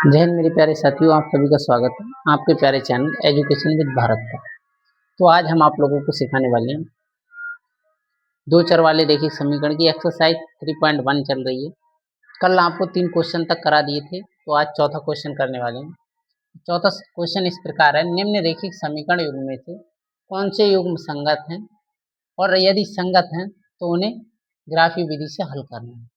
जय हिंद मेरे प्यारे साथियों, आप सभी का स्वागत है आपके प्यारे चैनल एजुकेशन विद भारत पर। तो आज हम आप लोगों को सिखाने वाले हैं दो चर वाले रैखिक समीकरण की एक्सरसाइज 3.1 चल रही है। कल आपको 3 क्वेश्चन तक करा दिए थे, तो आज चौथा क्वेश्चन करने वाले हैं। चौथा क्वेश्चन इस प्रकार है, निम्न रैखिक समीकरण युग्म में से कौन से युग्म संगत हैं और यदि संगत हैं तो उन्हें ग्राफीय विधि से हल करना है।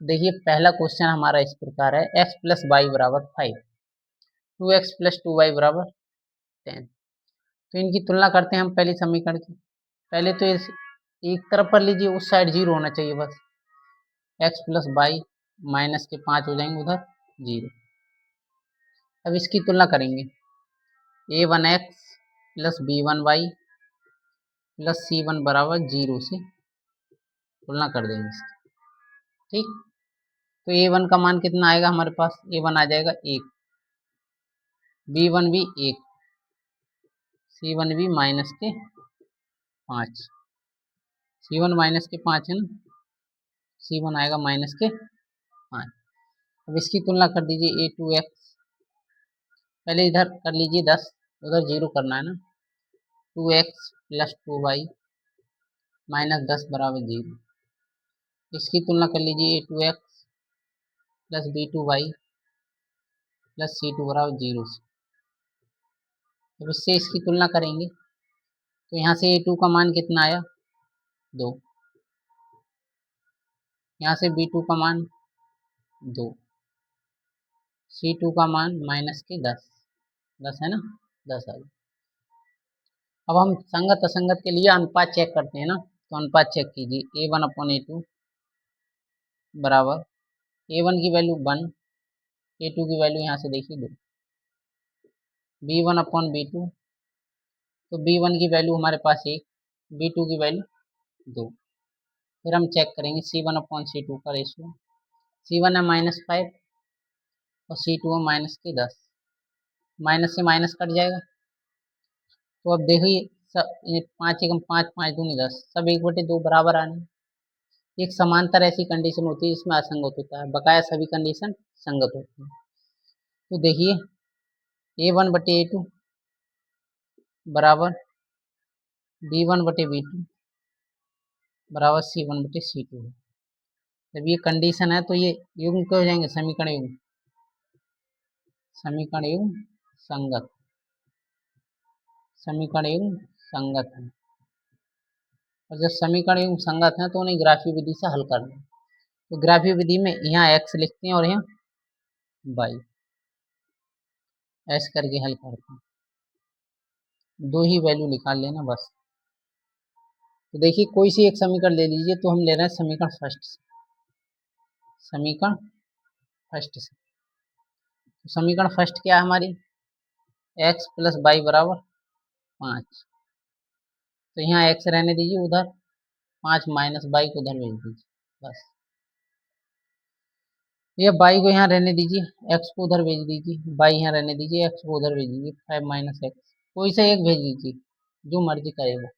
देखिए, पहला क्वेश्चन हमारा इस प्रकार है, x प्लस वाई बराबर 5, 2x प्लस 2y बराबर 10। तो इनकी तुलना करते हैं हम पहले समीकरण की। पहले तो इस एक तरफ कर लीजिए, उस साइड 0 होना चाहिए बस। x प्लस वाई माइनस के 5 हो जाएंगे, उधर 0। अब इसकी तुलना करेंगे, a1x plus b1y plus c1 बराबर 0 से तुलना कर देंगे इसकी। ठीक, तो a1 का मान कितना आएगा हमारे पास, a1 आ जाएगा 1, b1 भी 1, c1 भी माइनस के 5, c1 माइनस के 5 है ना, c1 आएगा माइनस के 5। अब इसकी तुलना कर दीजिए, a2x, पहले इधर कर लीजिए 10, उधर 0 करना है ना, 2x प्लस 2y माइनस 10 बराबर 0। इसकी तुलना कर लीजिए, a2x plus b2y plus c2 बराबर 0 से। अब इससे इसकी तुलना करेंगे तो यहाँ से a2 का मान कितना आया, 2, यहाँ से b2 का मान 2, c2 का मान माइनस के 10, 10 है ना, 10 आ गया। अब हम संगत असंगत के लिए अनुपात चेक करते हैं ना, तो अनुपात चेक कीजिए, a1/a2 बराबर a1 की वैल्यू 1, a2 की वैल्यू यहाँ से देखिए 2, b1/b2, तो b1 की वैल्यू हमारे पास 1, b2 की वैल्यू 2। फिर हम चेक करेंगे c1/c2 का रेशियो, c1 है -5 और c2 है माइनस के 10, माइनस से माइनस कट जाएगा। तो अब देखिए, सब 5 एकम 5, 5 दूनी 10, सब 1/2 बराबर आने। एक समांतर ऐसी कंडीशन होती है जिसमें असंगत होता है, बकाया सभी कंडीशन संगत होती है। तो देखिए, a1/a2 बराबर b1/b2 बराबर c1/c2 है। जब ये कंडीशन है तो ये युग्म क्या हो जाएंगे, समीकरण युग्म, समीकरण युग्म संगत, समीकरण युग्म संगत है। और जब समीकरण युग्म संगत है तो उन्हें ग्राफीय विधि से हल करना है। तो ग्राफीय विधि में यहाँ x लिखते हैं और यहाँ y, ऐसे करके हल करते हैं, दो ही वैल्यू निकाल लेना बस। तो देखिए, कोई सी एक समीकरण ले लीजिए, तो हम ले रहे हैं समीकरण फर्स्ट से, समीकरण फर्स्ट से। तो समीकरण फर्स्ट क्या है हमारी, x प्लस वाई बराबर 5, तो यहाँ x रहने दीजिए, उधर 5 माइनस वाई को उधर भेज दीजिए बस। ये वाई को यहाँ रहने दीजिए, x को उधर भेज दीजिए, वाई यहाँ रहने दीजिए, x को उधर भेज दीजिए, 5 माइनस x, कोई सा एक भेज दीजिए, जो मर्जी करेगा।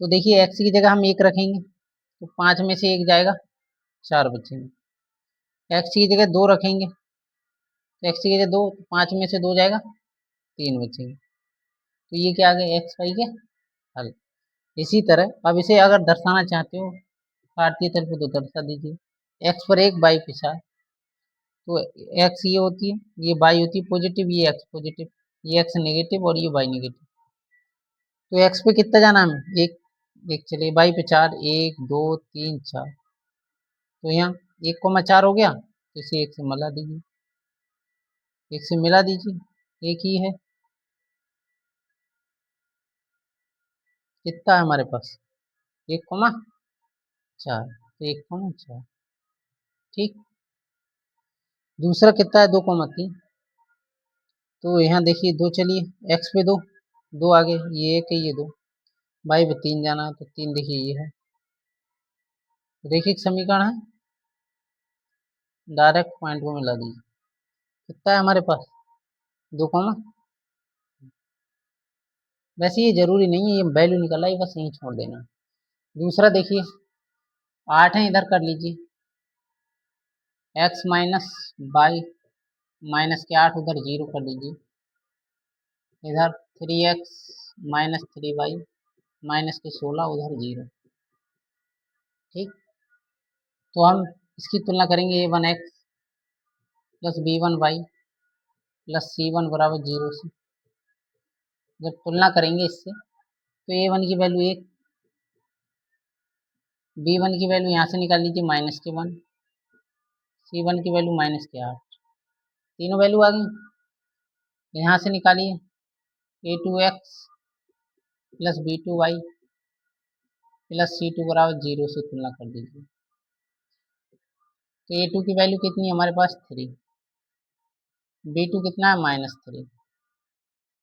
तो देखिए, x की जगह हम 1 रखेंगे तो 5 में से 1 जाएगा, 4 बचेंगे। x की जगह 2 रखेंगे तो x की जगह 2, 5 में से 2 जाएगा, 3 बचेंगे। तो ये क्या आ गया, एक्स वाई के हल। इसी तरह अब इसे अगर दर्शाना चाहते हो कार्तीय तल पे तो दर्शा दीजिए, एक्स पर 1 वाई पे 4, तो एक्स ये होती है, ये वाई होती है पॉजिटिव, ये एक्स पॉजिटिव, ये एक्स नेगेटिव और ये वाई नेगेटिव। तो एक्स पे कितना जाना हमें, एक, एक चलिए, वाई पे 4, 1 2 3 4, तो यहाँ 1,4 हो गया, तो इसे 1 से मिला दीजिए, 1 से मिला दीजिए, एक ही है, कितना है हमारे पास, 1,4, तो 1,4। ठीक, दूसरा कितना है, 2,3, तो यहाँ देखिए 2, चलिए एक्स पे 2, 2 आगे, ये 1 है, ये 2, वाई पे 3 जाना, तो 3 देखिए ये है, रैखिक समीकरण है, डायरेक्ट पॉइंट में मिला दीजिए। कितना है हमारे पास, 2, वैसे ये जरूरी नहीं है, ये वैल्यू निकल आई बस, यहीं छोड़ देना। दूसरा देखिए, 8 है, इधर कर लीजिए, x माइनस वाई माइनस के 8 उधर 0 कर दीजिए, इधर 3x माइनस 3y माइनस के 16 उधर 0। ठीक, तो हम इसकी तुलना करेंगे a1x plus b1y plus c1 बराबर 0 से। जब तुलना करेंगे इससे तो a1 की वैल्यू 1, b1 की वैल्यू यहाँ से निकाल लीजिए माइनस के 1, c1 की वैल्यू माइनस के 8, तीनों वैल्यू आ गई। यहाँ से निकालिए a2x plus b2y plus c2 बराबर 0 से तुलना कर दीजिए। तो a2 की वैल्यू कितनी है हमारे पास 3, b2 कितना है -3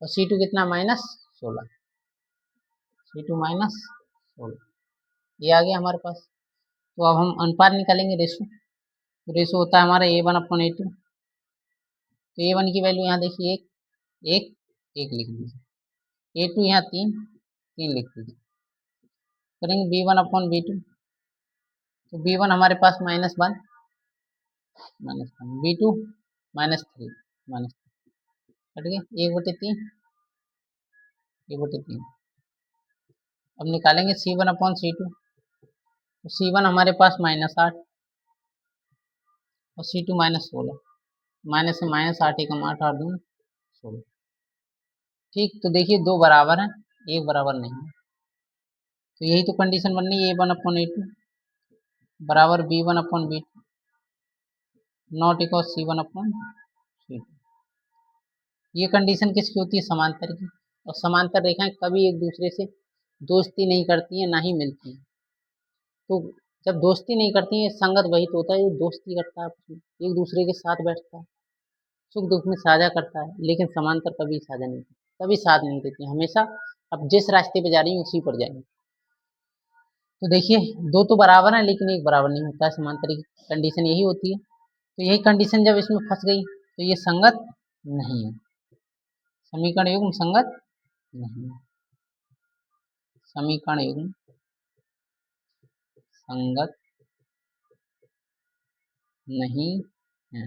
और c2 कितना -16, c2 -16, ये आ गया हमारे पास। तो अब हम अनुपात निकालेंगे रेशो, तो रेशो होता है हमारा a1/a2। तो a1 की वैल्यू यहाँ देखिए 1 1 1 लिख दीजिए, a2 यहाँ 3 3 लिख दीजिए। करेंगे b1/b2, तो b1 हमारे पास -1 b2 -3 कट गया, 1/3 1/3। अब निकालेंगे c1/c2, तो c1 हमारे पास -8 और c2 -16, माइनस से -8 एकम 8 8 दूनी 16। ठीक, तो देखिए दो बराबर हैं, एक बराबर नहीं है, तो यही तो कंडीशन बननी है a1/a2 बराबर b1/b2 नॉट इक्वल c1/c2। ये कंडीशन किसकी होती है? समांतर की। और समांतर रेखाएं कभी एक दूसरे से दोस्ती नहीं करती हैं, ना ही मिलती हैं। तो जब दोस्ती नहीं करती है, संगत वही तो होता है जो दोस्ती करता है, आपस में एक दूसरे के साथ बैठता है, सुख दुख में साझा करता है। लेकिन समांतर कभी साझा नहीं करती, कभी साथ नहीं देती, हमेशा अब जिस रास्ते पे जा रही है उसी पर जाएंगे। तो देखिए दो तो बराबर है लेकिन एक बराबर नहीं होता है, समांतर की कंडीशन यही होती है। तो यही कंडीशन जब इसमें फंस गई तो ये संगत नहीं है, समीकरण युग्म संगत नहीं है, समीकरण युग्म संगत नहीं है।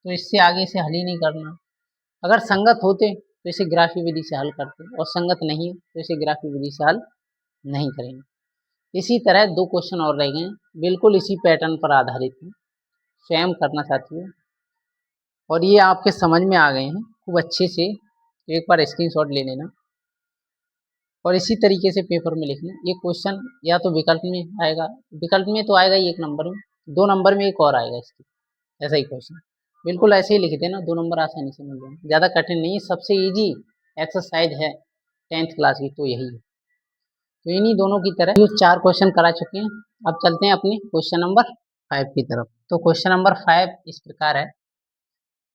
तो इससे आगे से हल ही नहीं करना। अगर संगत होते तो इसे ग्राफी विधि से हल करते, और संगत नहीं है तो इसे ग्राफी विधि से हल नहीं करेंगे। इसी तरह दो क्वेश्चन और रह गए हैं, बिल्कुल इसी पैटर्न पर आधारित है, स्वयं करना साथियों, और ये आपके समझ में आ गए हैं खूब अच्छे से। तो एक बार स्क्रीनशॉट ले लेना और इसी तरीके से पेपर में लिखना। ये क्वेश्चन या तो विकल्प में आएगा, विकल्प में तो आएगा ही 1 नंबर में, 2 नंबर में एक और आएगा इसकी, ऐसा ही क्वेश्चन। बिल्कुल ऐसे ही लिख देना, 2 नंबर आसानी से मिल जाएंगे, ज़्यादा कठिन नहीं है, सबसे ईजी एक्सरसाइज है 10th क्लास की तो यही है। तो इन्हीं दोनों की तरह जो 4 क्वेश्चन करा चुके हैं, अब चलते हैं अपने क्वेश्चन नंबर 5 की तरफ। तो क्वेश्चन नंबर 5 इस प्रकार है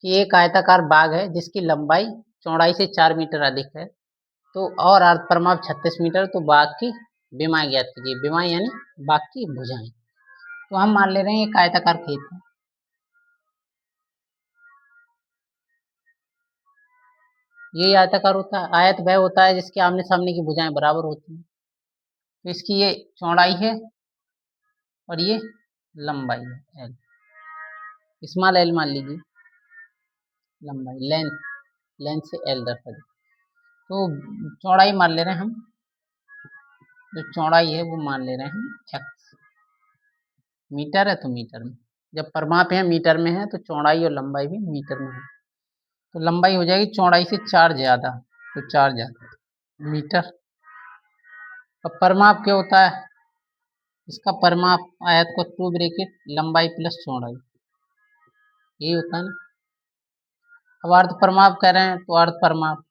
कि एक आयताकार बाग है जिसकी लंबाई चौड़ाई से 4 मीटर अधिक है, तो और अर्ध परिमाप 36 मीटर, तो बाग की विमाएं ज्ञात कीजिए। विमाएं यानी बाग की भुजाएं। तो हम मान ले रहे हैं एक आयताकार खेत है, ये आयताकार होता है। आयत वह होता है जिसके आमने सामने की भुजाएं बराबर होती हैं। तो इसकी ये चौड़ाई है और ये लंबाई है एल, स्मॉल एल मान लीजिए, लंबाई लेंथ, लेंथ से एल रखा जाए। तो चौड़ाई मान ले रहे हैं हम, जो चौड़ाई है वो मान ले रहे हैं हम एक्स, मीटर है तो मीटर में, जब परिमाप है मीटर में है तो चौड़ाई और लंबाई भी मीटर में है। तो लंबाई हो जाएगी चौड़ाई से 4 ज्यादा, तो 4 ज्यादा मीटर। अब परिमाप क्या होता है? इसका परिमाप आयत को 2 ब्रैकेट लंबाई प्लस चौड़ाई, यही होता है ना। अब अर्ध परिमाप कह रहे हैं तो अर्ध परिमाप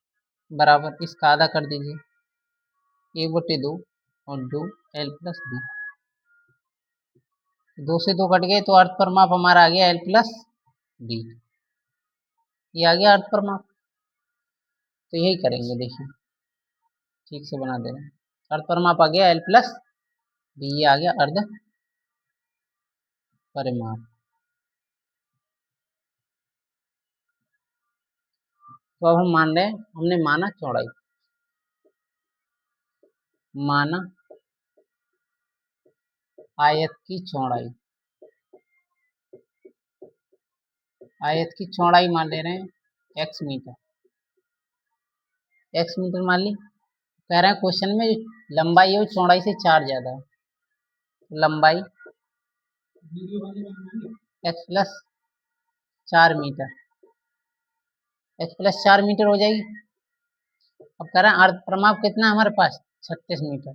बराबर इसका आधा कर दीजिए, 1/2 और 2 एल प्लस बी, 2 से 2 कट गए तो अर्ध परिमाप हमारा आ गया एल प्लस बी, ये आ गया अर्ध परिमाप। तो यही करेंगे, देखिए ठीक से बना दे रहे हैं, अर्ध परिमाप आ गया एल प्लस बी, ये आ गया अर्ध परिमाप। तो अब हम मान रहे हैं, हमने माना चौड़ाई, माना आयत की चौड़ाई, आयत की चौड़ाई मान ले रहे हैं x मीटर, x मीटर मान ली। कह रहे हैं क्वेश्चन में लंबाई है वो चौड़ाई से 4 ज्यादा है, लंबाई x plus 4 meter, x plus 4 meter हो जाएगी। अब कह रहे हैं अर्ध परिमाप कितना है हमारे पास, 36 मीटर।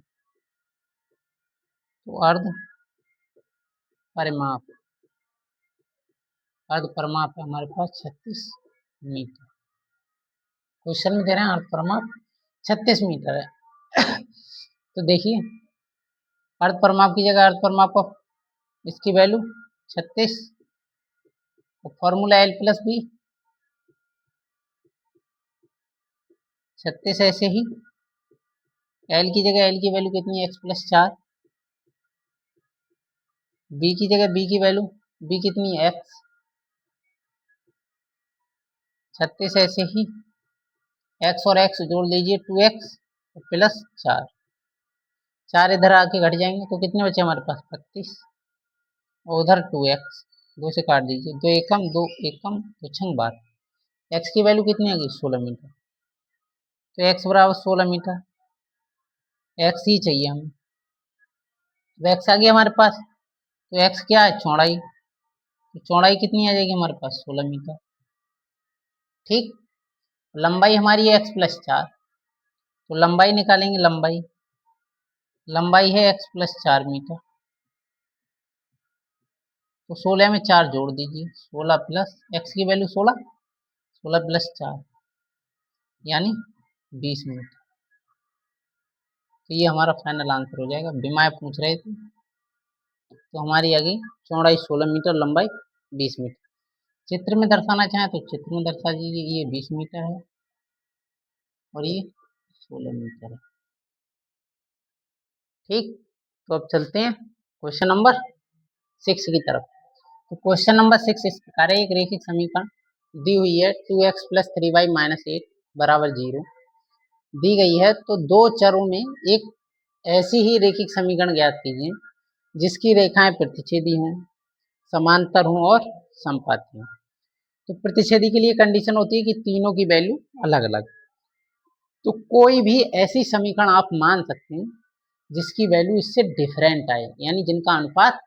तो परिमाप अर्ध परिमाप है हमारे पास 36 मीटर। क्वेश्चन में दे रहे हैं अर्ध परिमाप 36 मीटर है। तो देखिए अर्ध परिमाप की जगह अर्ध परिमाप को इसकी value 36, formula L plus B, 36 ऐसे ही एल की जगह एल की वैल्यू कितनी है, एक्स प्लस 4, बी की जगह बी की वैल्यू बी कितनी है, एक्स, 36 ऐसे ही एक्स और एक्स जोड़ लीजिए 2x प्लस 4, 4 इधर आके घट जाएंगे तो कितने बचे हमारे पास 32, और उधर 2x, 2 से काट दीजिए, 2 एकम 2 एकम 2 छंग बार, x की वैल्यू कितनी आ गई 16 मीटर। तो x बराबर 16 मीटर, x ही चाहिए हमें। तो x आ गया हमारे पास, तो x क्या है चौड़ाई, तो चौड़ाई कितनी आ जाएगी हमारे पास 16 मीटर। ठीक, लंबाई हमारी है x प्लस 4, तो लंबाई निकालेंगे, लंबाई है x प्लस 4 मीटर। तो 16 में 4 जोड़ दीजिए, 16 प्लस x की वैल्यू 16, 16 प्लस 4 यानी 20 मीटर। तो ये हमारा फाइनल आंसर हो जाएगा। बीमाय पूछ रहे थे तो हमारी आ गई चौड़ाई 16 मीटर, लंबाई 20 मीटर। चित्र में दर्शाना चाहें तो चित्र में दर्शा दीजिए, ये 20 मीटर है और ये 16 मीटर है। ठीक, तो अब चलते हैं क्वेश्चन नंबर 6 की तरफ। तो क्वेश्चन नंबर 6 इस प्रकार है, एक रैखिक समीकरण दी हुई है 2x प्लस 3y माइनस 8 बराबर 0 दी गई है। तो दो चरों में एक ऐसी ही रैखिक समीकरण ज्ञात कीजिए जिसकी रेखाएं प्रतिच्छेदी हों, समांतर हों और समपाती हों। तो प्रतिच्छेदी के लिए कंडीशन होती है कि तीनों की वैल्यू अलग अलग। तो कोई भी ऐसी समीकरण आप मान सकते हैं जिसकी वैल्यू इससे डिफरेंट आए, यानी जिनका अनुपात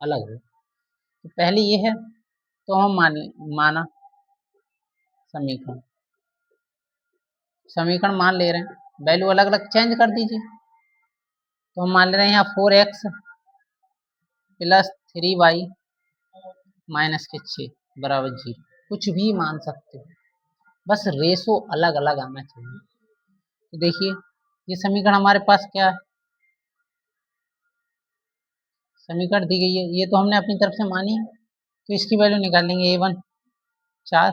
अलग हो। तो पहले ये है, तो हम माना समीकरण मान ले रहे हैं, वैल्यू अलग अलग चेंज कर दीजिए। तो हम मान ले रहे हैं यहाँ 4x प्लस 3y माइनस के 6 बराबर 0, कुछ भी मान सकते हो, बस रेशो अलग अलग आना चाहिए। तो देखिए ये समीकरण हमारे पास क्या है, समीकरण दी गई है, ये तो हमने अपनी तरफ से मानी है। तो इसकी वैल्यू निकाल लेंगे, a1 4,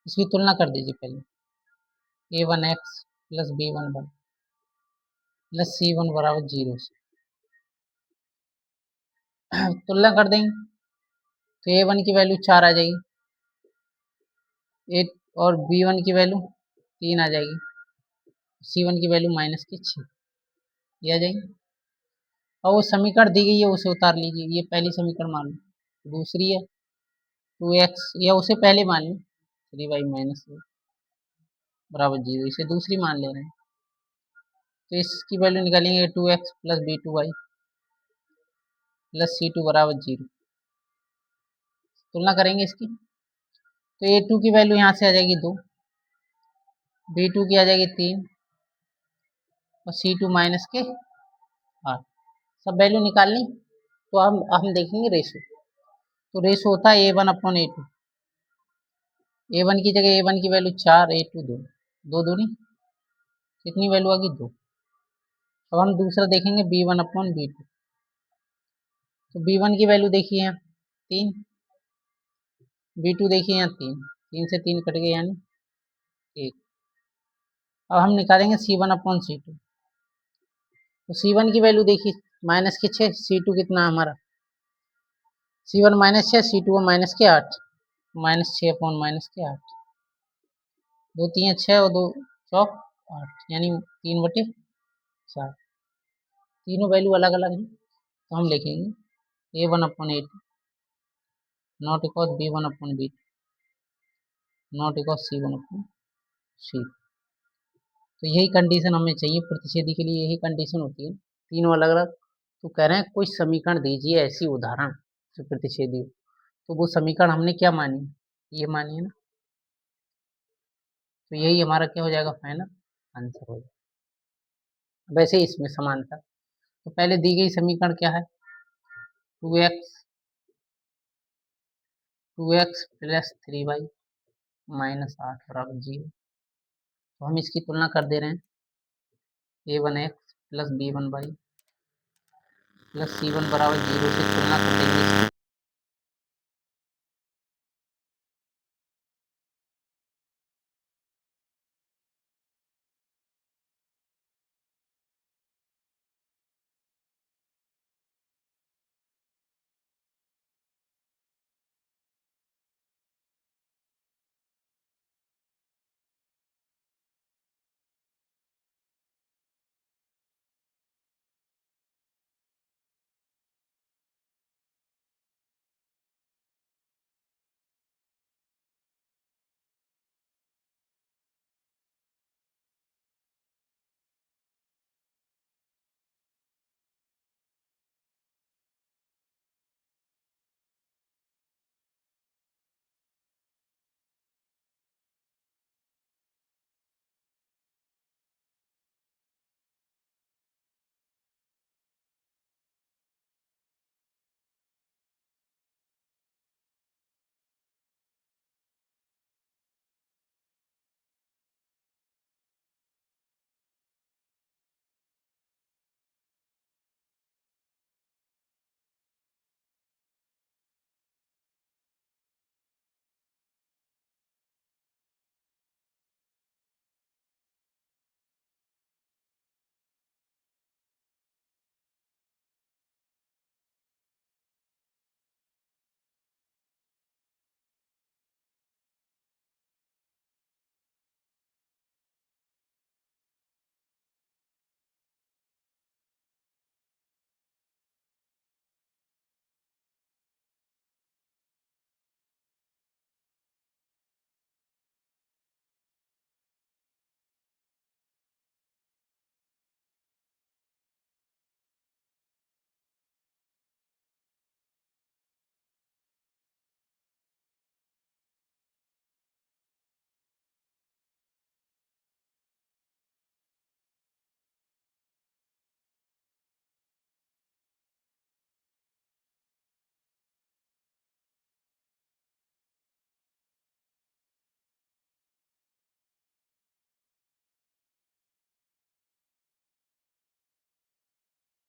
इसकी तुलना कर दीजिए पहले, a1x plus b1 plus c1 बराबर 0 से तुलना कर देंगे तो a1 की वैल्यू 4 आ जाएगी, 8 और b1 की वैल्यू 3 आ जाएगी, c1 की वैल्यू माइनस की 6 ये आ जाएगी। और वो समीकरण दी गई है उसे उतार लीजिए, ये पहली समीकरण मान लो, दूसरी है 2x या उसे पहले मान लो 3y माइनस बराबर 0, इसे दूसरी मान ले रहे हैं। तो इसकी वैल्यू निकालेंगे 2x plus b2y plus c2 बराबर 0, तुलना करेंगे इसकी। तो a2 की वैल्यू यहाँ से आ जाएगी 2, b2 की आ जाएगी 3 और c2 माइनस के 8, सब वैल्यू निकालनी। तो हम देखेंगे रेशो, तो रेशो होता है a1 अपॉन a2, a1 की जगह a1 की वैल्यू 4, a2 2, 2 दूनी कितनी वैल्यू आ गई 2। अब हम दूसरा देखेंगे b1 अपॉन b2, तो b1 की वैल्यू देखिए यहाँ 3, b2 देखिए यहाँ 3, 3 से 3 कट गए यानी 1। अब हम निकालेंगे c1 अपॉन c2, तो c1 की वैल्यू देखिए माइनस के 6, c2 कितना हमारा c1 माइनस 6, c2 माइनस के 8, माइनस 6 अपॉन माइनस के 8, 2 3 6 और 2 चौक 8 यानी 3/4, तीनों वैल्यू अलग अलग है। तो हम लिखेंगे a1 upon a2 not equal b1 upon b2, not equal C1 upon C। तो यही कंडीशन हमें चाहिए प्रतिच्छेदी के लिए, यही कंडीशन होती है तीनों अलग अलग। तो कह रहे हैं कोई समीकरण दीजिए ऐसी उदाहरण जो प्रतिच्छेदी हो, तो वो समीकरण हमने क्या मानी, ये मानी है ना। तो यही हमारा क्या हो जाएगा, फाइनल आंसर हो जाएगा। वैसे ही इसमें समानता, तो पहले दी गई समीकरण क्या है, 2x प्लस 3y माइनस 8 बराबर 0। तो हम इसकी तुलना कर दे रहे हैं, a1x plus b1y plus c1 बराबर 0 से तुलना कर देंगे